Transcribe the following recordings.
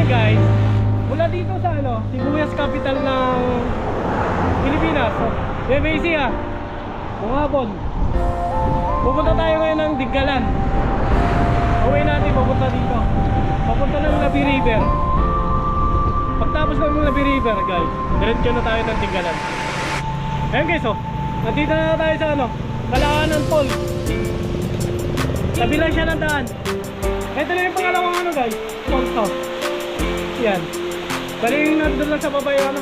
morning guys. Mula dito sa Sibuyas capital ng Pilipinas, BBC Bungabon. Pupunta tayo ngayon ng Dingalan. Uwi natin pupunta dito. Papunta ng Labi River. Pagtapos ng Labi River guys, diretso na tayo ng Dingalan. Ayun guys, nandito na tayo sa Kalaanan Falls. Tabi lang siya ng daan. Ito na yung pangalawang guys, falls to. Yan. Bali yung nandun lang sa baba yung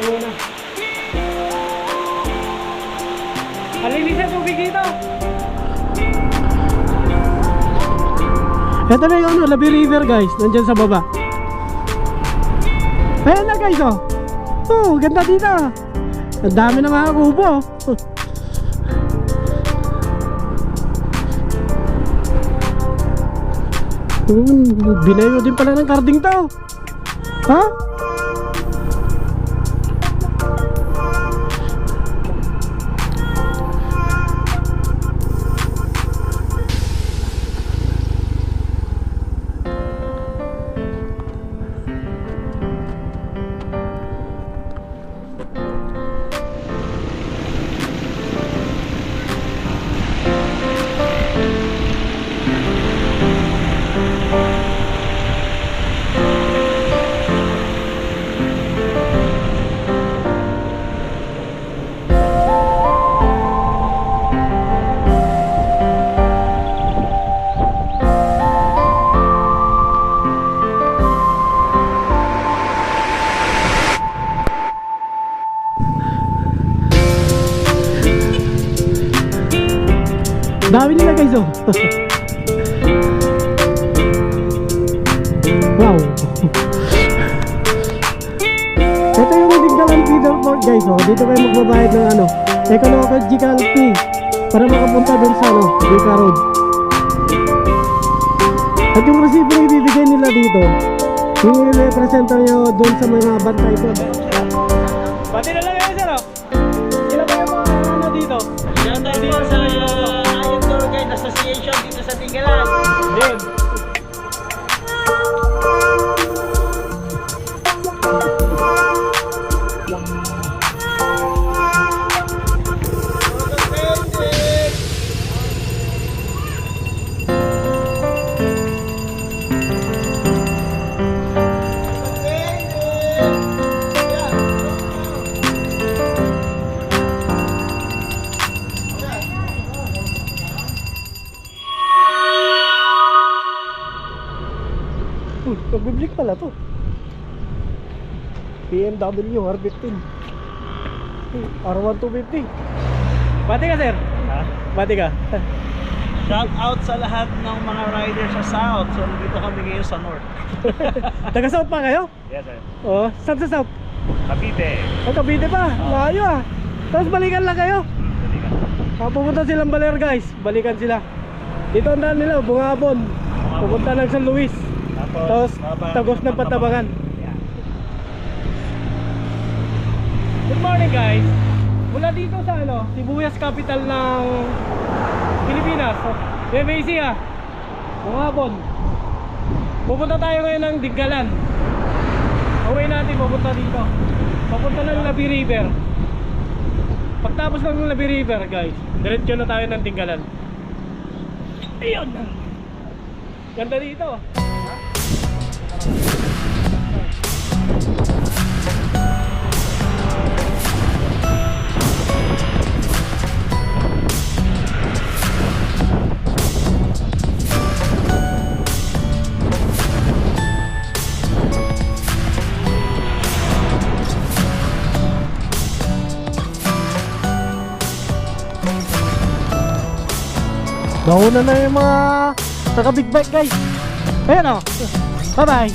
una. Alinis ang tubig dito. Ito na yung Labi River guys, nandyan sa baba. Ayan na guys, ganda dito. Ang dami na mga kubo. Binayo din pala ng karding to. Ha? Dami nila guys, wow. Ito yung Dingalan feeder port guys, dito kayo magbabayad ng ecological fee para makapunta dun sa Bika Road. At yung resibo na ibibigay nila dito, yung i-representa nyo dun sa mga bantay ko. Pati na lang yun sir, ilan ba yung mga dito? Ilan tayo dito sa Association dito sa Dingalan. Yun. Pag-biblik pala to. BMW R15 R1250. Bati ka sir? Ha? Bati ka? Shout out sa lahat ng mga riders sa South. So dito kami ngayon sa North. Taga South pa kayo? Yes sir. Oo, saan sa South? Cavite. Cavite pa, layo Tapos balikan lang kayo. Balikan. Pupunta silang Baler guys, balikan sila. Dito ang daan nila, Bungabon. Pupunta ng San Luis. Tapos Tagos ng Pantabangan. Good morning guys. Mula dito sa Sibuyas capital ng Pilipinas, BBC Bungabon. Pupunta tayo ngayon ng Dingalan. Uwi natin pupunta dito. Papunta ng Labi River. Pagtapos ng Labi River guys, diretso na tayo ng Dingalan. Ayun. Ganda dito. Nauna na yung mga taga big bike guys. Ayan bye bye.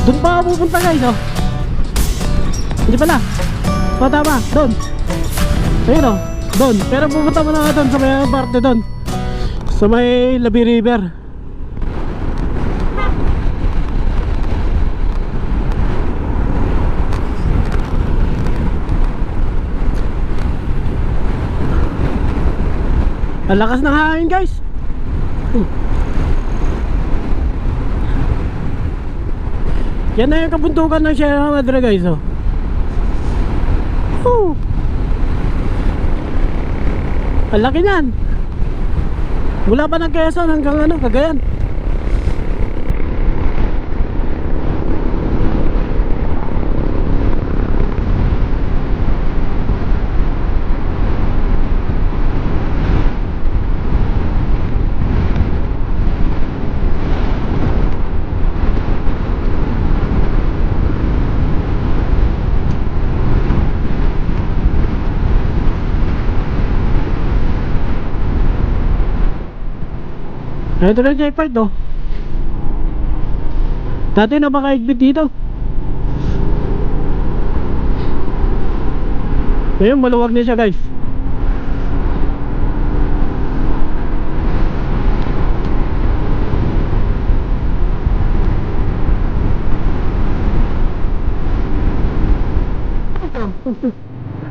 Doon pa ako pupunta guys Hindi pala tama, doon. Ayun doon. Pero pupunta mo na doon sa may parte doon, sa may Labi River. Ang lakas ng hangin guys. Yan na yung kabuntukan ng Sierra Madre guys, oh. Woo! Ang laki niyan. Mula pa ng Quezon hanggang ano, Cagayan. Ito na yung checkpoint, oh. Dati napaka-exit dito. Ngayon maluwag na siya guys.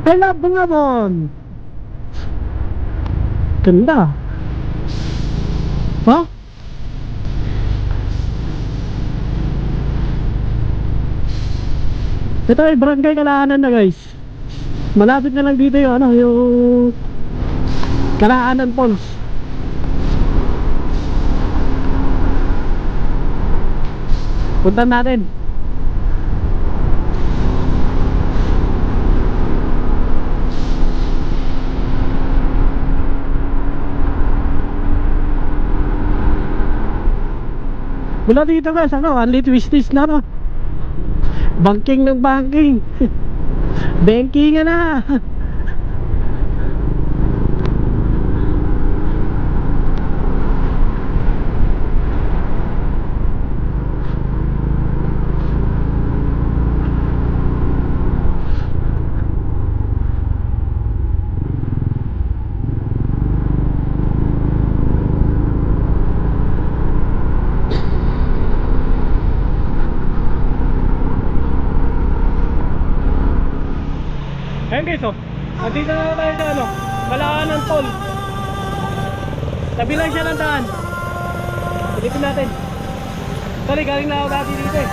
I love Bungabon. Ganda. Ha? Ito ay Barangay Kalaanan na guys. Malapit na lang dito yung ano, yung Kalaanan Falls. Puntan natin. Mula dito guys, ano, only twisties na no. Banking ng banking. Banking na. Ayun guys, oh. Nandito na tayo sa ano, Kalaanan Falls. Tabi lang siya ng daan. Dito natin. Sorry, galing na ako dati dito eh.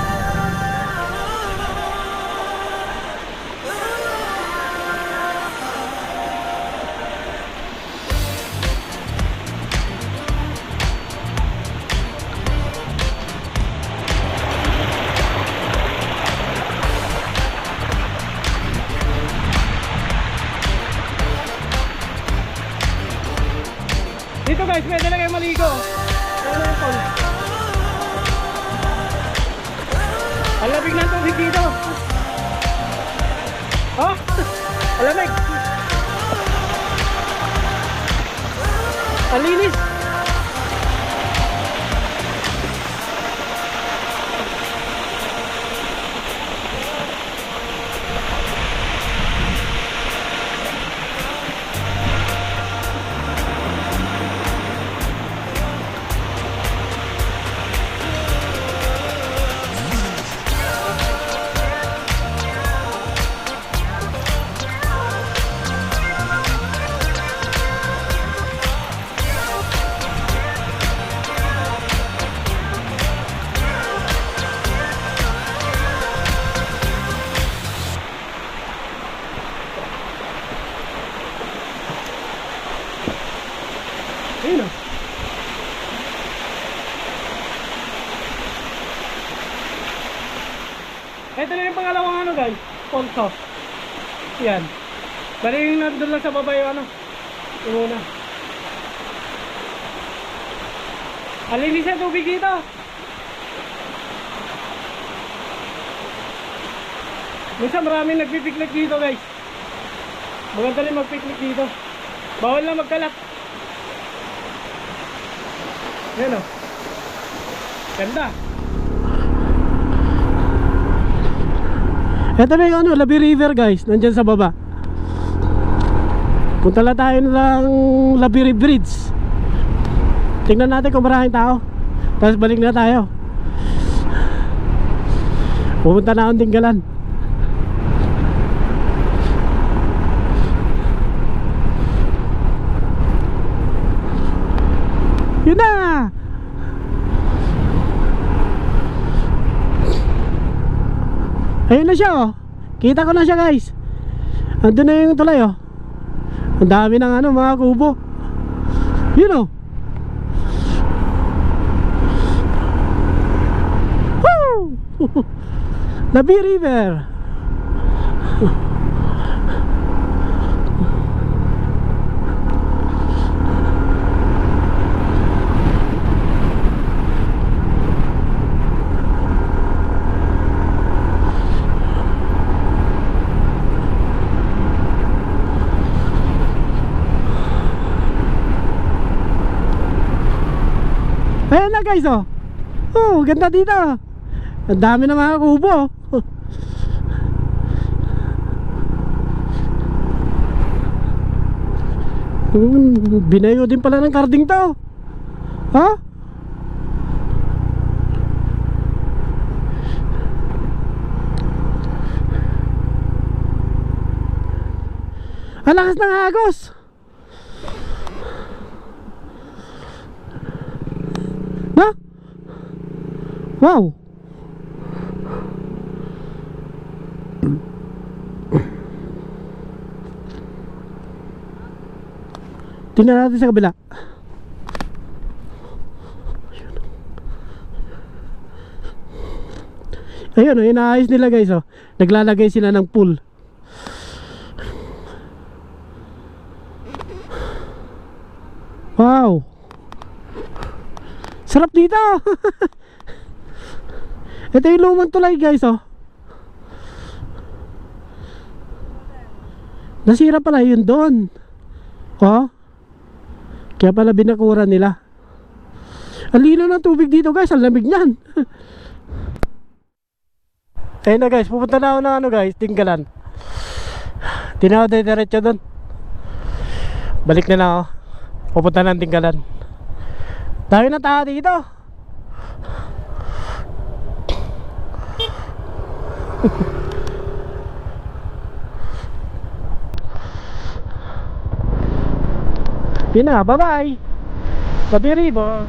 Dito guys, pwede na kayo maligo. Ano yung falls? Ang lamig ng tubig dito. Oh? Ang lamig. Ang linis. Ayun o. Ito na yung pangalawang ano guys, falls. Yan. Bali yung nandun lang sa baba yung ano, yung una. Alinis ang tubig dito. Minsan maraming nagpipiknik dito guys. Maganda rin magpiknik dito. Bawal na magkalat. Yan o. Ganda. Ito na yung ano, Labi River guys. Nandyan sa baba. Punta lang tayo ng Labi Bridge. Tingnan natin kung maraming tao. Tapos balik na tayo. Pupunta na akong Tinggalan. Ayun na siya oh. Kita ko na siya guys. Andun na yung tulay oh. Ang dami ng ano mga kubo. Yun oh. Woo! Labi River. Ayan na guys oh. Oh, ganda dito. Ang dami na mga kubo. Binayo din pala ng karding to. Ha? Ang lakas ng agos. Ha? Wow. Tingnan natin sa kabila. Ayun, inaayos nila guys oh. Naglalagay sila ng pool. Wow. Sarap dito. Ito yung lumang tulay guys oh. Nasira pala yun doon. Oh. Kaya pala binakuran nila. Ang linaw ng tubig dito guys. Ang lamig niyan. Ayun na guys. Pupunta na ako ng ano guys. Tinggalan. Tinawad na diretso doon. Balik na ako. Pupunta na ng Tinggalan. Dami na tao dito. Yun na, bye bye. Labi River.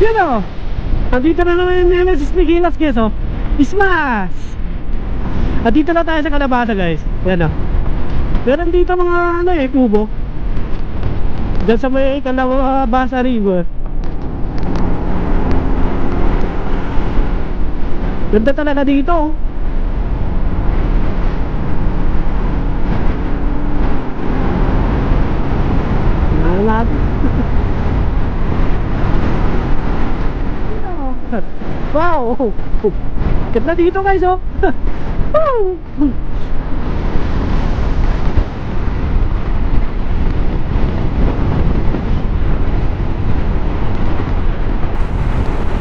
Yan o. Andito na naman yung Nemesis ni Gilas guys o. Smash! At dito na tayo sa Kalabasa guys. Yan o. Meron dito mga ano eh, kubo. Diyan sa may Kalabasa River. Ganda talaga dito oh. Natin. Wow! Ganda dito guys oh.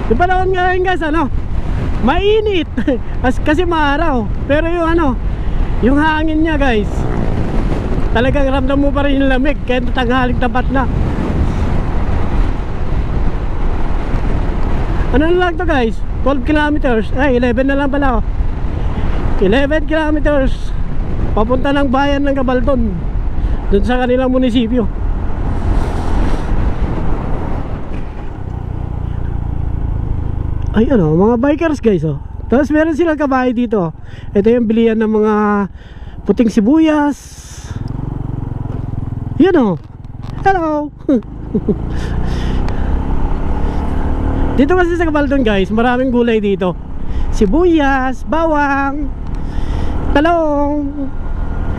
Yung panahon ngayon guys ano, mainit. Kasi maaraw. Pero yung ano, yung hangin niya guys, talagang ramdam mo pa rin yung lamig kahit tanghaling tapat na. Ano na lang to guys, 12 kilometers. Ay 11 na lang pala oh. 11 kilometers papunta ng bayan ng Gabaldon, dun sa kanilang munisipyo. Ay ano, mga bikers guys oh. Tapos meron silang kabahay dito. Ito yung bilihan ng mga puting sibuyas. Yan oh. Hello. Dito kasi sa Gabaldon guys, maraming gulay dito. Sibuyas, bawang, talong,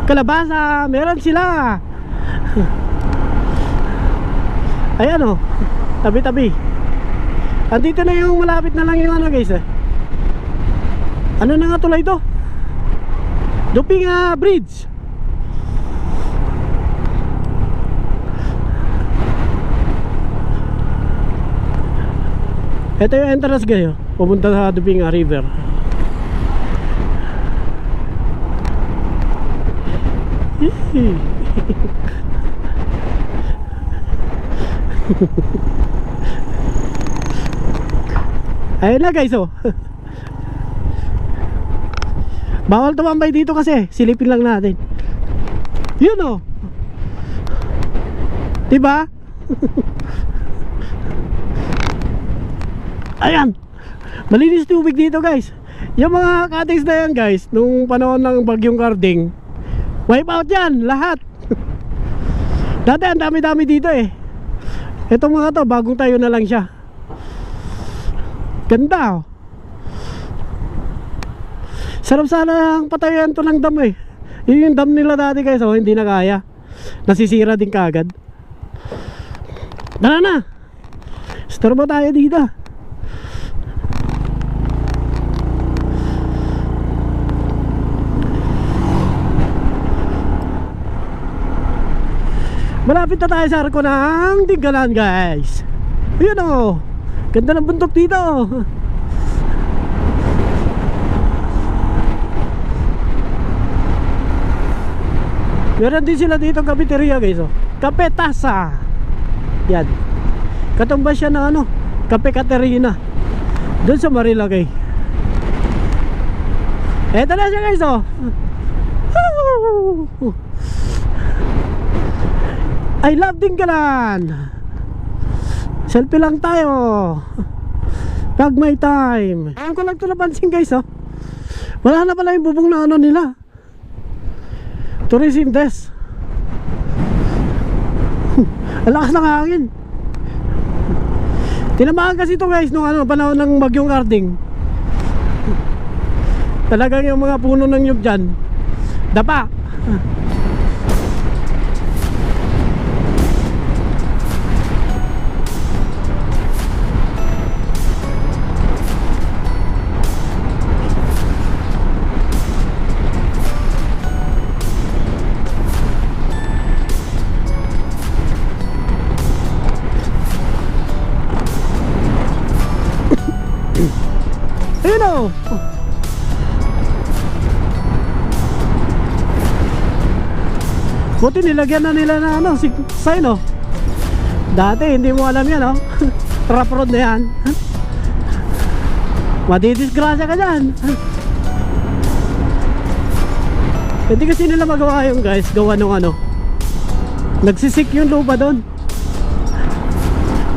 kalabasa, meron sila. Ayan oh, tabi-tabi. Andito na yung malapit na lang yung ano guys eh. Ano na nga tulay to? Duping Bridge. Ito yung entrance guys, pupunta sa Duping River. Ayun na guys oh. Bawal tumambay dito kasi silipin lang natin. Yun oh. Diba? Ayan, malinis tubig dito guys. Yung mga cuttings na yan guys, nung panahon ng bagyong Karding, wipe out yan, lahat. Dati ang dami-dami dito eh. Itong mga to, bagong tayo na lang siya. Ganda oh. Sarap sana ang patayan to ng dam eh. Yun yung dam nila dati guys oh, hindi na kaya. Nasisira din kaagad. Tara na, storbo tayo dito. Malapit na tayo sa arko ng Tinggalan guys. Ayun o, ganda ng bundok dito. Meron din sila dito cafeteria guys oh. Kape Tasa. Yan, katumbas siya ng ano, Kape Katerina doon sa Marilagay. Eto na siya guys oh. I love Tinggalan. Selfie lang tayo pag may time. Ayan ko lang ito napansin guys oh. Wala na pala yung bubong na ano nila, tourism desk. Ang lakas ng hangin. Tinamaan kasi ito guys nung ano, panahon ng bagyong Karding. Talagang yung mga puno ng nyug dyan, dapa. Ayun o. Buti nilagyan na nila na ano, sign o. Dati hindi mo alam yan o. Trap road na yan. Madidisgrasya ka dyan. Hindi kasi nila magawa yung guys, gawa nung ano, nagsisik yung lupa doon.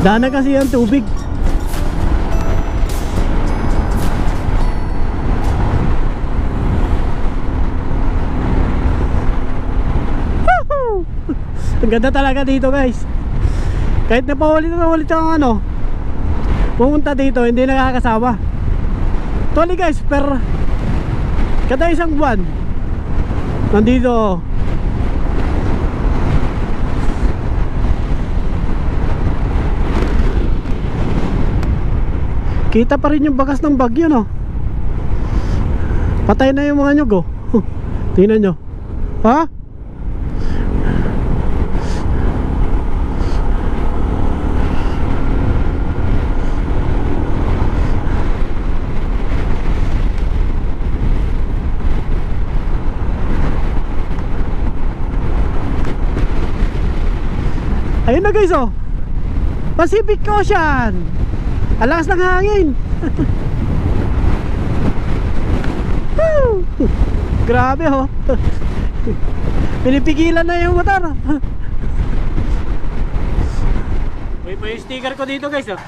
Dana kasi yung tubig. Ang ganda talaga dito guys. Kahit napaulit ang ano, pumunta dito, hindi nakakasawa. Actually guys, kada isang buwan nandito. Kita pa rin yung bakas ng bagyo, no? Patay na yung mga nyug, oh. Tingnan nyo. Ha? Ayun na guys, oh. Pacific Ocean. Alakas ng hangin. Woo! Grabe, oh. Pinipigilan na yung motor. May pa yung sticker ko dito guys, oh.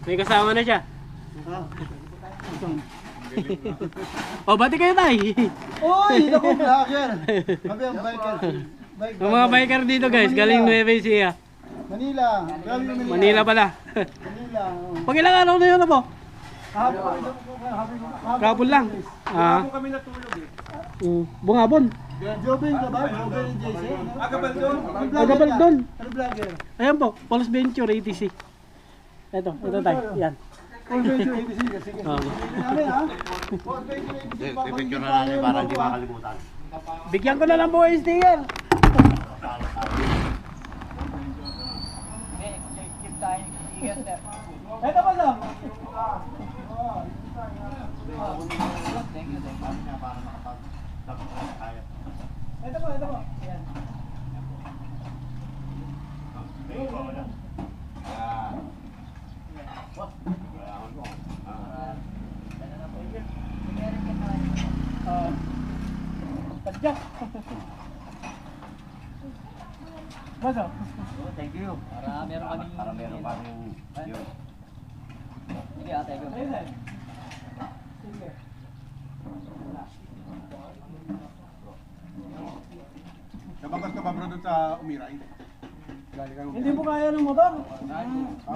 May kasama na siya. Oh, bati kayo tayo. Oy, naku, vlogger. Sabi ang biker. Yung mga biker dito guys, galing Nueva Ecija. Manila. Grabe yung Manila. Manila pala. Manila. Oh. Pag ilang araw na yun na po? Hapon. Kapon lang. Ah. Kami natulog eh. Bungabon. Jobin ka ba? Jobin ni JC. Agabaldon. Agabaldon. Ano vlogger? Ayan po, Palos Venture ATC. Ito tayo. Yan. All venture ABC. Sige. Namin ha? All venture ABC. Pipicture na natin para hindi makalimutan. Bigyan ko na lang po yung sticker. Ito pa lang. Ito po. Yan. Padyak. Baso. Thank you. Para meron kaming yun. Sige, thank you. Sige. Kabagas ka ba bro doon sa Umiray? Hindi mo kaya ng motor.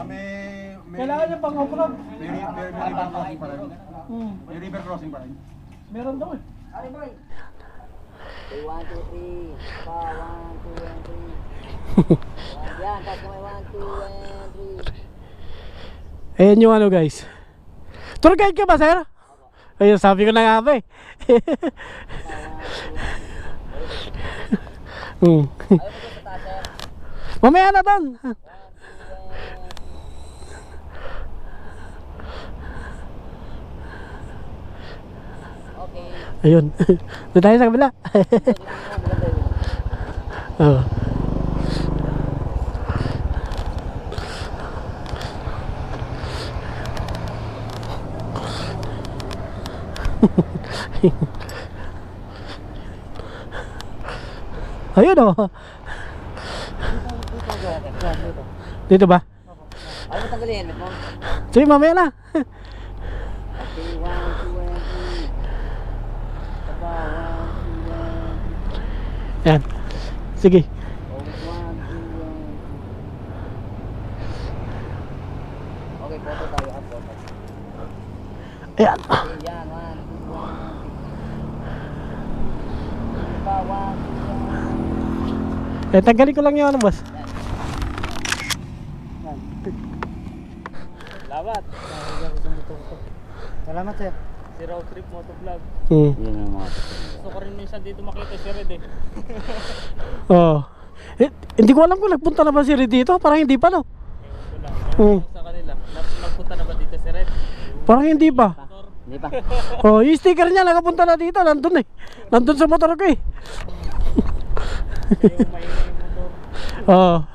May Kailangan niya pang off-road. river crossing pa rin. May river crossing pa rin. Meron daw eh. 1, 2, 3. Pa, 1, 2, and 3. Yan, tapos may 1, 2, and 3. Ayan yung ano guys. Tour guide ka ba sir? Ayun, sabi ko na nga ba eh. Ayaw mo sa taas, sir? Mamaya na doon. Okay. Ayun. Doon tayo sa kabila. Oo. Ayun oh. Dito ba? Ayaw mo tanggalin helmet mo? Sige, mamaya na. Okay, 1, 2, and 3. Pa, 1, 2, and 3. Yan. Sige. Okay, 1, 2, and 3. Okay, photo tayo. Photo. Ayan. Okay, yan. 1, 2, 1, 3. Pa, 1, 2, and 3. Eh, tanggalin ko lang yung ano, boss. Salamat. Salamat sir. Si Road Trip Motovlog. Yun ang mga. Gusto ko rin minsan dito makita si Red eh. Oh. Hindi ko alam kung nagpunta na ba si Red dito. Parang hindi pa, no? Sa kanila. Nagpunta na ba dito si Red? Parang hindi pa. Hindi pa. Oh, yung sticker niya nakapunta na dito. Nandun eh. Nandun sa motor ko eh. Yung may motor. Oh.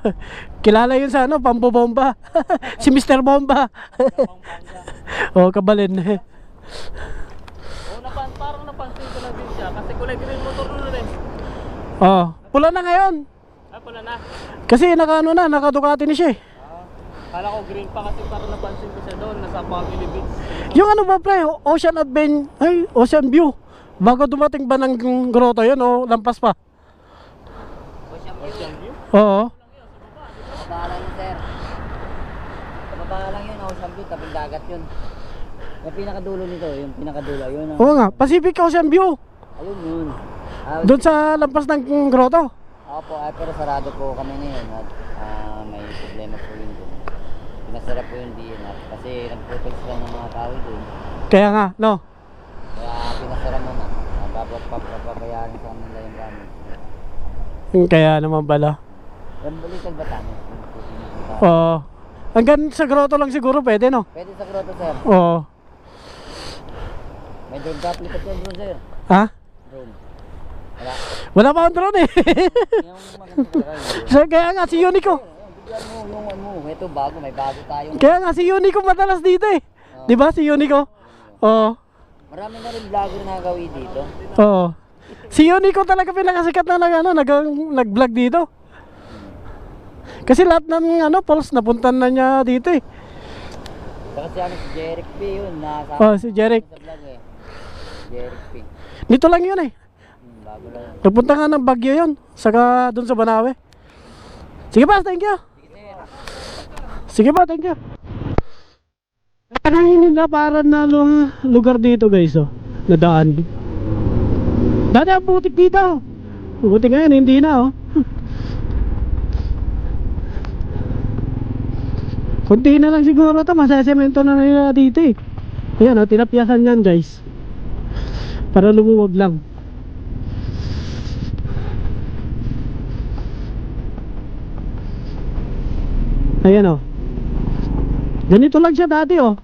Kilala yun sa ano, Pambobomba. Si Mr. Bomba. Oh, kabalin. Parang napansin ko na din siya. Kasi kulay green motor nun rin. Oh, pula na ngayon. Ah, pala na. Kasi naka Ducati na siya eh. Kala ko green pa kasi parang napansin ko siya doon. Nasa Family Beach. Yung ano ba pre, Ocean View. Bago dumating ba ng grotto yun o lampas pa? Oo. Baba lang yun, sir. Baba lang yun, Ocean View, tapos dagat yun. Yung pinakadulo nito, yung pinakadulo, yun. Oo nga, Pacific Ocean View. Ayun yun. Doon sa lampas ng grotto. Opo, pero sarado po kami ngayon at may problema po yun doon. Pinasara po yung DNR kasi nag-protest lang ng mga tao doon. Kaya nga, no? Kaya pinasara mo na. Papabayaran sa kanila yung gamit. Kaya naman pala. Yung Little Batangas. Oo. Hanggang sa grotto lang siguro pwede, no? Pwede sa grotto, sir. Oo. May drone ka, aplikat yung drone, sir. Ha? Drone. Wala. Wala pa akong drone eh. Yung maganda talaga. So, kaya nga si Unico. Bigyan mo yung ano, ito bago, may bago tayong. Kaya nga si Unico madalas dito eh. Di ba si Unico? Oo. Marami na rin vlogger na gawin dito. Oo. Si Unico talaga pinakasikat na nag-vlog dito. Kasi lahat ng falls napuntan na niya dito eh. Saka si si Jeric P yun, nakasama Oh, si Jeric. sa vlog eh. Jeric P. Nito lang yun eh. Bago lang. Napunta nga ng Baguio yun. Saka dun sa Banawe. Sige pa, thank you. Sige pa, thank you. Kanangin nila para na lugar dito guys oh. Nadaan. Dati ang butik dito. Butik ngayon, hindi na oh. Kunti na lang siguro ito, masasemento na nila dito eh. Ayan oh, tinapyasan yan guys. Para lumuwag lang. Ayan oh. Ganito lang siya dati oh.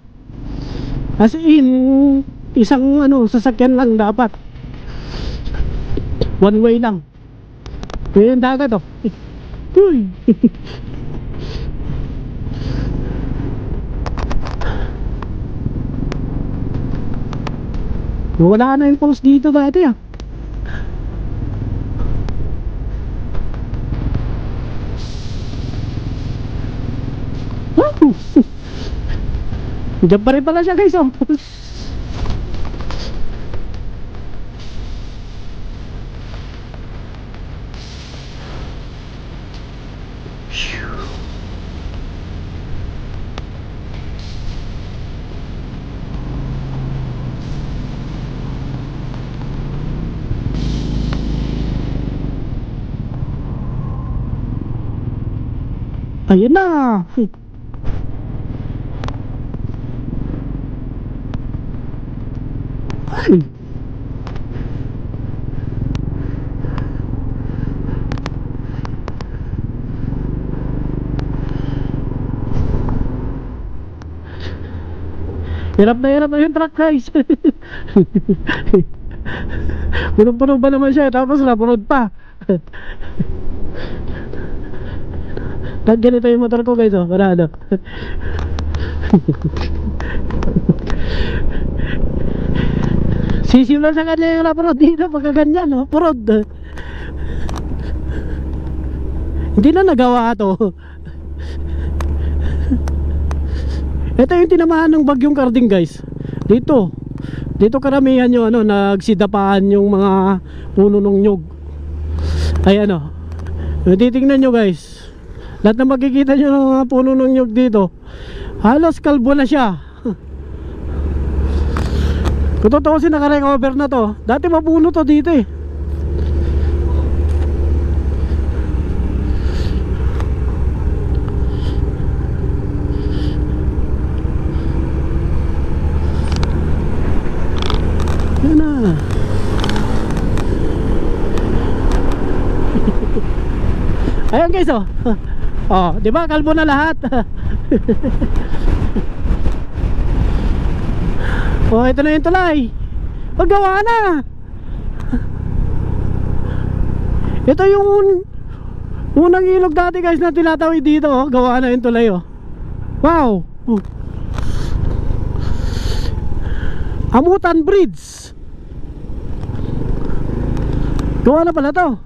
As in, isang sasakyan lang dapat. One way lang. Ayan dagat oh. Uy. Wala na yung falls dito dati ah. Diyan pa rin pala siya guys oh. Ayun na. Ay. Hirap na yung truck guys. Punong-puno ba naman siya tapos napunod pa. Ganito yung motor ko guys oh, para ano. Sisiw lang sa kanya yung naparod dito pagka ganyan oh, purod. Hindi na nagawa to. Ito yung tinamaan ng bagyong Karding guys. Dito karamihan yung nagsidapaan yung mga puno ng nyug. Ayan oh. Titingnan nyo guys. Lahat na makikita nyo ng mga puno ng nyug dito, halos kalbo na siya. Kung totoo naka-recover na to. Dati mapuno to dito eh. Yan na. Ayan guys oh. Oh, di ba kalbo na lahat? Oh, ito na yung tulay. Paggawa na. Ito yung unang ilog dati guys na tinatawid dito oh. Gawa na yung tulay oh. Wow. Amutan Bridge. Gawa na pala to.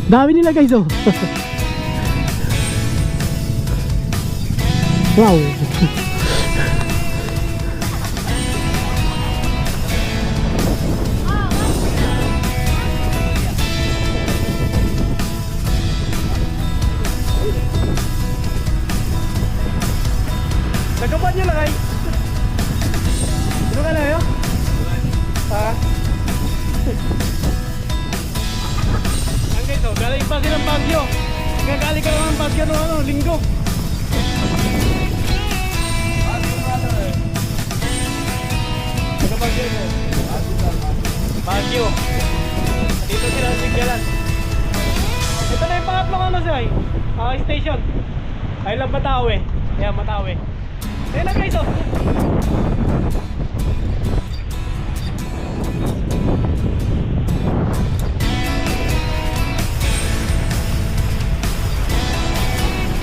Dami nila guys oh. Wow. Nagkapan nyo lang ay. Ano ka na yun? Ha? Ang guys, oh, galing pa silang Baguio. Gagaling ka naman ng Baguio no, ano, linggo. Nagka-Baguio mo. Baguio. Dito sila sa Tinggalan. Ito na yung pangatlong ano siya station. I love Matawe. Yan, Matawe. Ayun na guys, oh.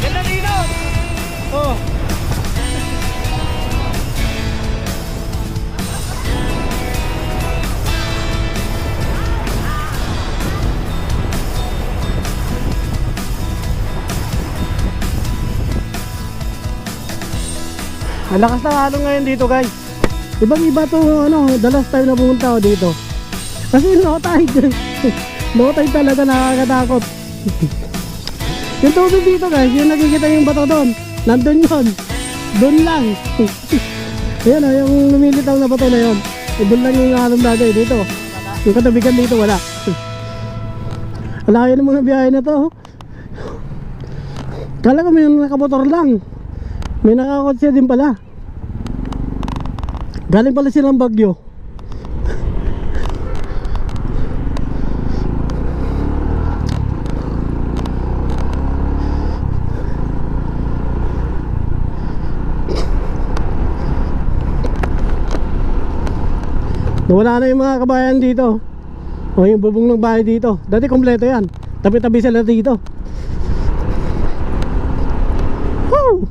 Yan na dito. Oh. Ang lakas ng alon ngayon dito guys. Ibang iba to ano, the last time na pumunta ako dito. Kasi low tide. Low tide talaga, nakakatakot. Yung tubig dito guys, yung nakikita yung bato doon. Nandun yun. Doon lang. Ayan o, yung lumilitaw na bato na yun. Doon lang yung alon dati dito. Yung katabigan dito wala. Alayo ng mga biyahe na to. Kala ko may nakamotor lang. May nakakotse din pala. Galing pala silang Baguio. Nawala na yung mga kabayan dito. O yung bubong ng bahay dito. Dati kompleto yan. Tabi-tabi sila dito. Woo!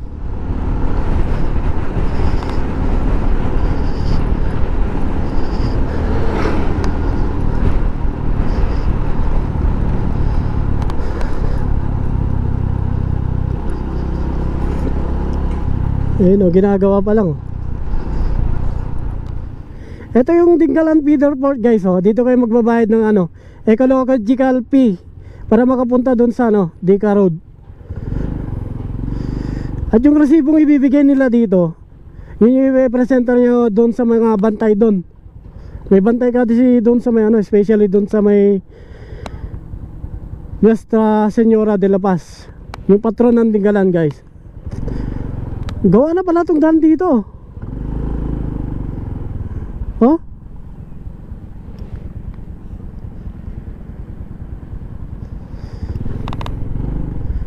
Ayun o, ginagawa pa lang. Ito yung Tinggalan Feeder Port guys oh. Dito kayo magbabayad ng ano, ecological fee para makapunta doon sa ano, Dika Road. At yung resibong ibibigay nila dito, yun yung i-presenta nyo doon sa mga bantay doon. May bantay kasi doon sa may ano, especially doon sa may Nuestra Señora de la Paz, yung patron ng Tinggalan guys. Gawa na pala itong daan dito. Oh?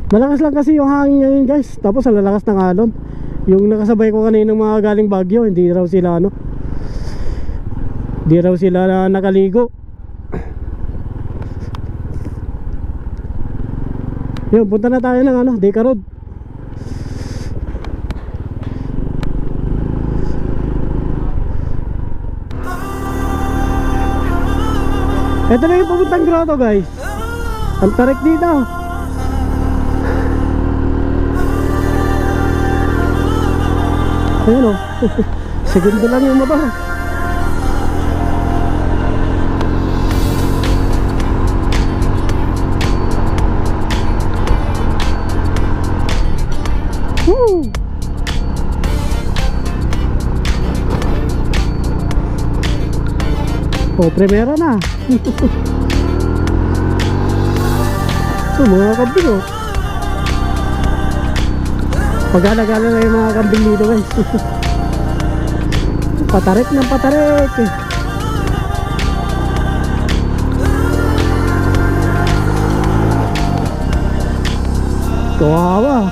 Malakas lang kasi yung hangin ngayon guys. Tapos ang lalakas ng alon. Yung nakasabay ko kanina mga galing Baguio, hindi raw sila ano, hindi raw sila nakaligo. Yun, punta na tayo ng ano, Dika Road. Ito na yung papuntang grotto guys. Ang tarik dito. Ayun o. Segundo lang yung motor. Woo! Oh, primera na. So, mga kambing oh. Pagala-gala na yung mga kambing dito guys. Patarik ng patarik eh. Kawawa.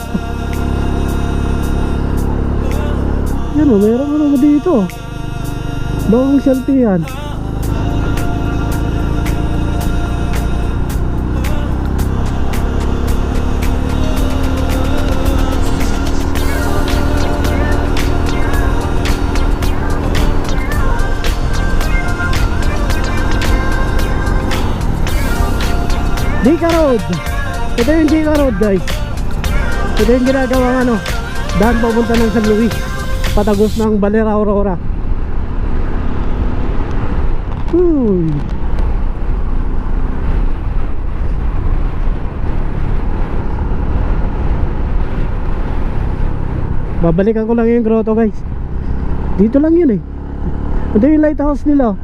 Yan o, meron ano dito. Bawang selfie yan. Dika Road. Ito yung Dika Road guys. Ito yung ginagawang ano, daan papunta ng San Luis, patagos ng Balera Aurora. Babalikan ko lang yung grotto guys. Dito lang yun eh. Ito yung lighthouse nila.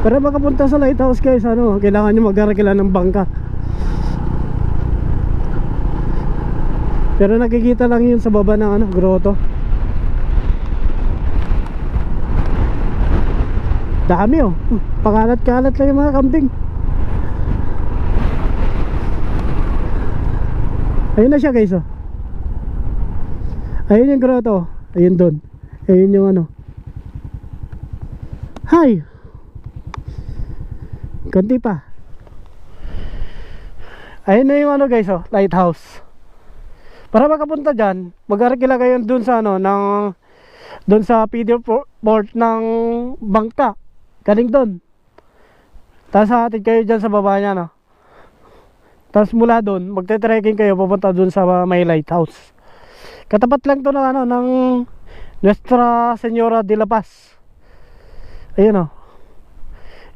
Para makapunta sa lighthouse guys, ano, kailangan nyo mag-arakila ng bangka. Pero nakikita lang yun sa baba ng ano, grotto. Dami oh. Pakalat-kalat lang yung mga kambing. Ayun na siya guys oh. Ayun yung grotto. Ayun doon. Ayun yung ano. Hi. Kunti pa. Ayun na yung ano guys oh, lighthouse. Para makapunta dyan, mag-arakila kayo doon sa ano, doon sa feeder port ng bangka. Galing doon. Tapos hatid kayo dyan sa baba niya no. Tapos mula doon, magte-trekking kayo papunta doon sa may lighthouse. Katapat lang to ng ano, ng Nuestra Señora de la Paz. Ayun oh.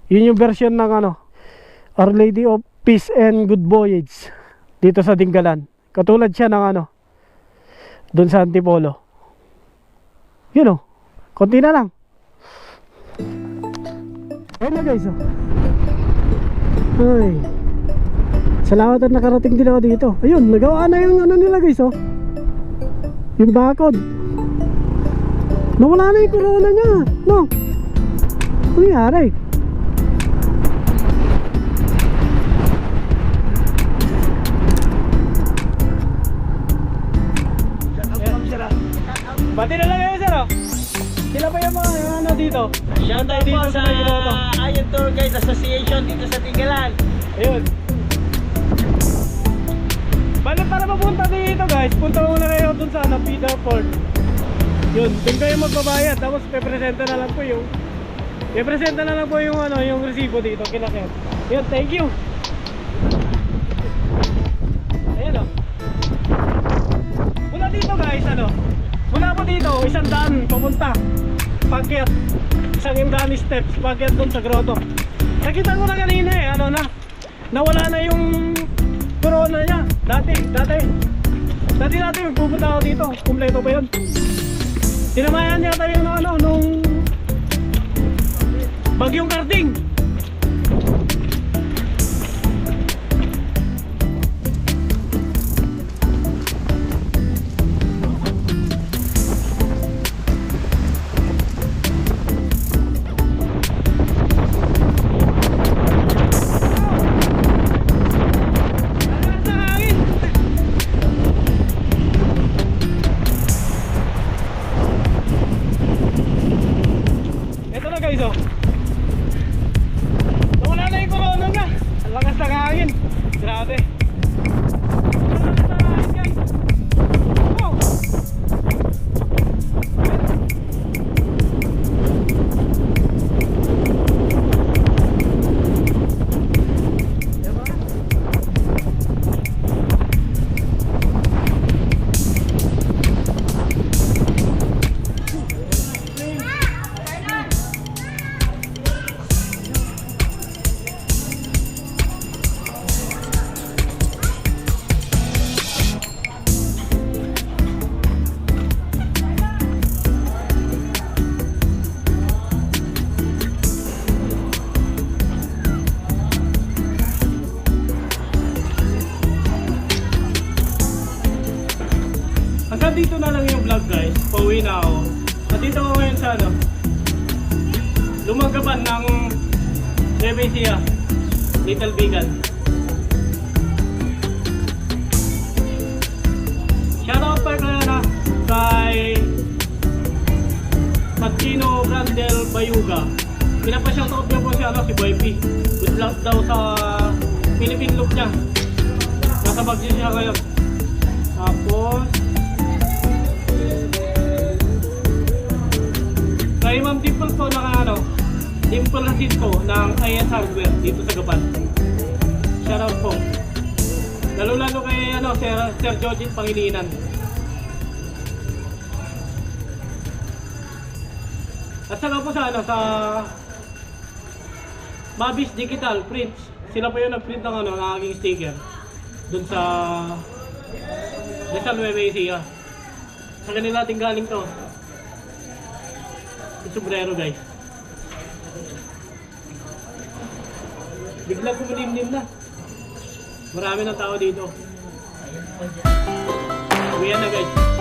Yun yung version ng ano, Our Lady of Peace and Good Voyage dito sa Dingalan. Katulad siya ng ano, doon sa Antipolo. Yun oh. Konti na lang. Ayun na guys oh. Ay. Salamat at nakarating din ako dito. Ayun, nagawa na yung ano nila guys oh. Yung bakod. Nawala na yung corona niya. No. Ano nangyari? Bati na lang kayo sir oh. Sila pa yung mga ano dito? Shout out po sa Ayan Tour Guides Association dito sa Dingalan. Ayun. Bale para mapunta dito guys, punta muna kayo dun sa ano, feeder port. Yun, dun kayo magbabayad. Tapos pepresenta na lang po yung ano, yung resibo dito kina sir. Yun, thank you. Ayan oh. Mula dito guys, ano, mula po dito, 100 papunta. Pakyat, 100 steps, pakyat dun sa grotto. Nakita ko na kanina eh, ano na, nawala na yung corona niya. Dati pupunta ako dito, kumpleto pa yun. Tinamayan niya tayo ng ano, nung Bagyong Karding. Ito na guys oh. Nawala na yung corona niya. Ang lakas ng hangin. Grabe. Ang lakas ng hangin guys. Oh. Hanggang dito na lang yung vlog guys. Pauwi na ako. At dito ako ngayon sa ano, Lumagaban ng Nevesia, Little Bigan. Shoutout pa kaya na kay Martino Brandel Bayuga. Pinapa-shoutout niya po si, ano, si Boy P. Good luck daw sa Philippine look niya. Nasa Bagyo siya ngayon. Tapos kay Ma'am Dimple po ng ano, Dimple Jacinto ng IS Hardware dito sa Gapan. Shoutout po. Lalo kay ano, Sir Sir George Pangilinan. At saka po sa ano, sa Mabis Digital Prints. Sila po yung nag-print ng ano, ng aking sticker. Doon sa Rizal Nueva Ecija. Sa kanila natin galing to. Yung sombrero guys. Biglang kumulimlim na. Marami ng tao dito. Uwian na guys.